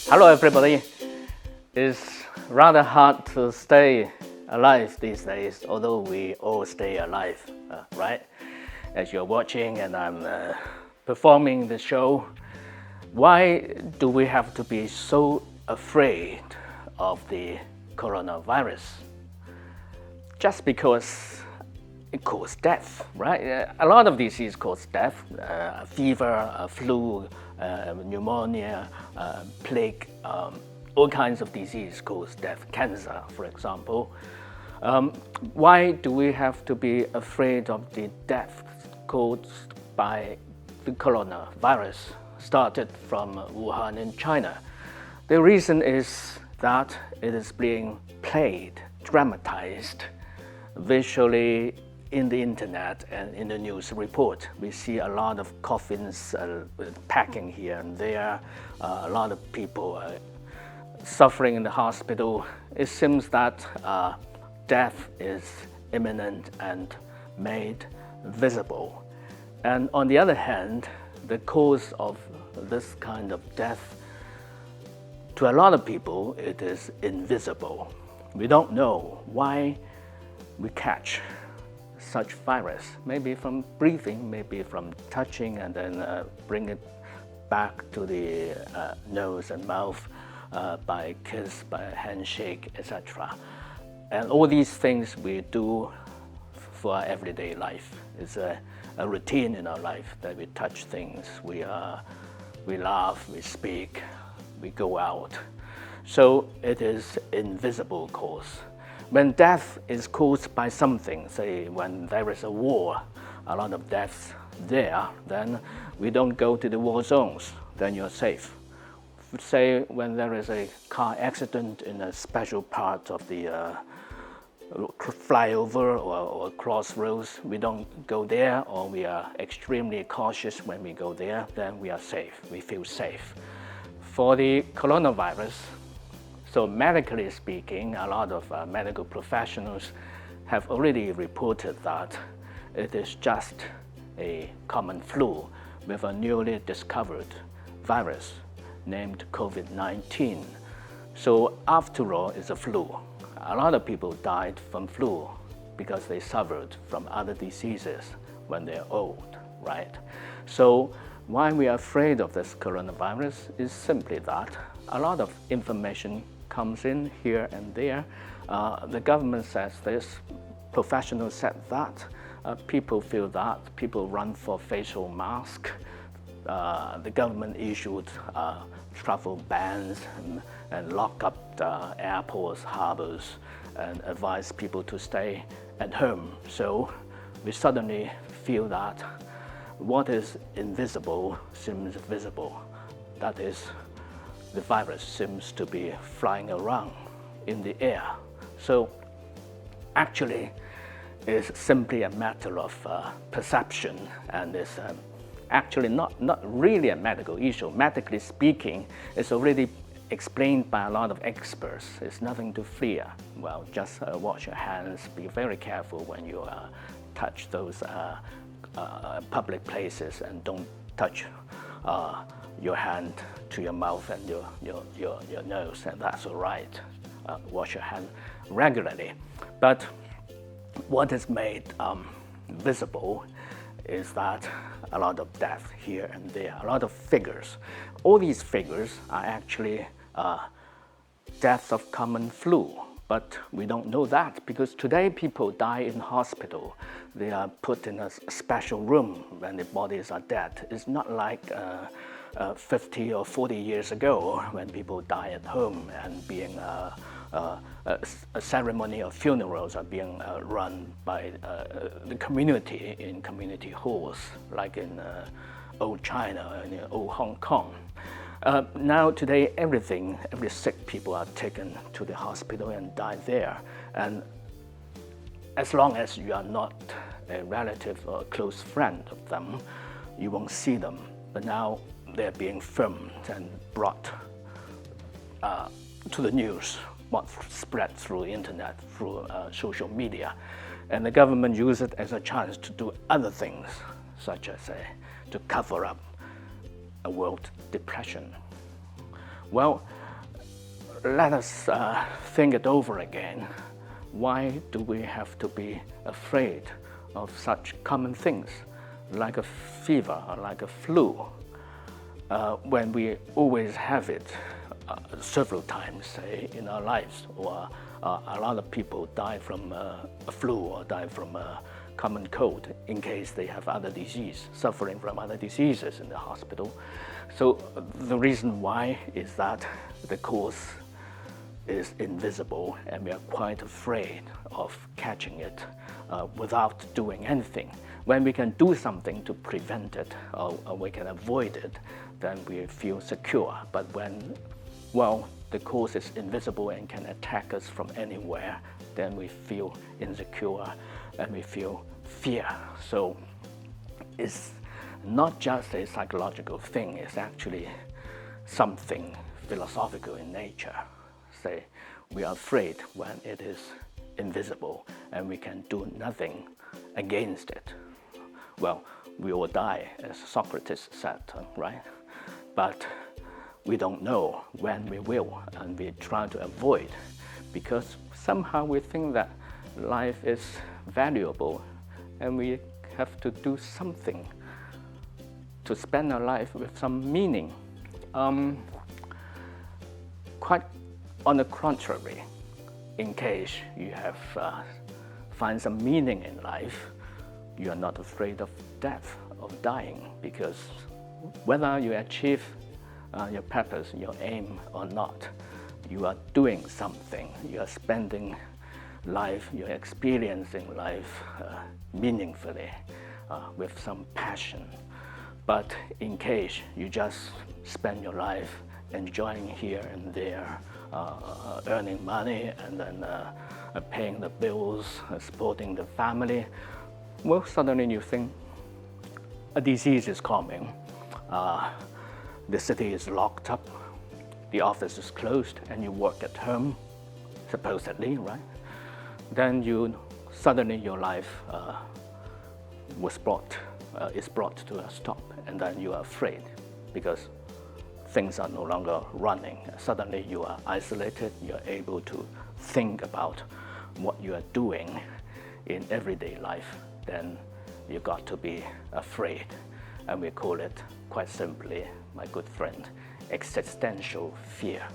Hello everybody. It's rather hard to stay alive these days, although we all stay alive, right? As you're watching and I'm performing the show, why do we have to be so afraid of the coronavirus? Just because it causes death, right? A lot of diseases cause death, fever, flu, pneumonia, plague, all kinds of diseases cause death, cancer, for example. Why do we have to be afraid of the death caused by the coronavirus, started from Wuhan in China? The reason is that it is being played, dramatized, visually in the internet and in the news report. We see a lot of coffins packing here and there, a lot of people suffering in the hospital. It seems that death is imminent and made visible. And on the other hand, the cause of this kind of death, to a lot of people, it is invisible. We don't know why we catch such virus, maybe from breathing, maybe from touching, and then bring it back to the nose and mouth by a kiss, by a handshake, etc. And all these things we do for our everyday life. It's a routine in our life that we touch things, we laugh, we speak, we go out. So it is invisible cause. When death is caused by something, say when there is a war, a lot of deaths there, then we don't go to the war zones, then you're safe. Say when there is a car accident in a special part of the flyover or crossroads, we don't go there, or we are extremely cautious when we go there, then we are safe, we feel safe. For the coronavirus, so medically speaking, a lot of medical professionals have already reported that it is just a common flu with a newly discovered virus named COVID-19. So after all, it's a flu. A lot of people died from flu because they suffered from other diseases when they're old, right? So why we are afraid of this coronavirus is simply that a lot of information comes in here and there. The government says this, professionals said that, people feel that, people run for facial mask. The government issued travel bans and lock up the airports, harbors, and advise people to stay at home. So we suddenly feel that what is invisible seems visible. That is, the virus seems to be flying around in the air. So actually, it's simply a matter of perception, and it's actually not really a medical issue. Medically speaking, it's already explained by a lot of experts. It's nothing to fear. Well, just wash your hands, be very careful when you touch those public places, and don't touch your hand to your mouth and your nose, and that's all right. Wash your hand regularly. But what is made visible is that a lot of death here and there, a lot of figures. All these figures are actually deaths of common flu, but we don't know that because today people die in hospital. They are put in a special room when the bodies are dead. It's not like 50 or 40 years ago when people die at home and being a ceremony of funerals are being run by the community in community halls, like in old China and in old Hong Kong. Now today, every sick people are taken to the hospital and die there. And as long as you are not a relative or a close friend of them, you won't see them. But now they're being filmed and brought to the news, what spread through the internet, through social media. And the government used it as a chance to do other things, such as to cover up a world depression. Well, let us think it over again. Why do we have to be afraid of such common things like a fever or like a flu when we always have it several times, say, in our lives, or a lot of people die from a flu or die from a common cold in case they have other disease, suffering from other diseases in the hospital. So the reason why is that the cause is invisible and we are quite afraid of catching it without doing anything. When we can do something to prevent it or we can avoid it, then we feel secure. But when, well, the cause is invisible and can attack us from anywhere, then we feel insecure and we feel fear. So it's not just a psychological thing, it's actually something philosophical in nature. Say, we are afraid when it is invisible and we can do nothing against it. Well, we will die, as Socrates said, right? But we don't know when we will, and we try to avoid, because somehow we think that life is valuable and we have to do something to spend our life with some meaning. Quite on the contrary, in case you have find some meaning in life, you are not afraid of death, of dying, because whether you achieve your purpose, your aim or not, you are doing something. You are spending life, you're experiencing life meaningfully, with some passion. But in case you just spend your life enjoying here and there, earning money and then paying the bills, supporting the family, well, suddenly you think a disease is coming. The city is locked up, the office is closed, and you work at home, supposedly, right? Then suddenly your life is brought to a stop, and then you are afraid because things are no longer running. Suddenly you are isolated, you're able to think about what you are doing in everyday life. Then you got to be afraid, and we call it, quite simply, my good friend, existential fear.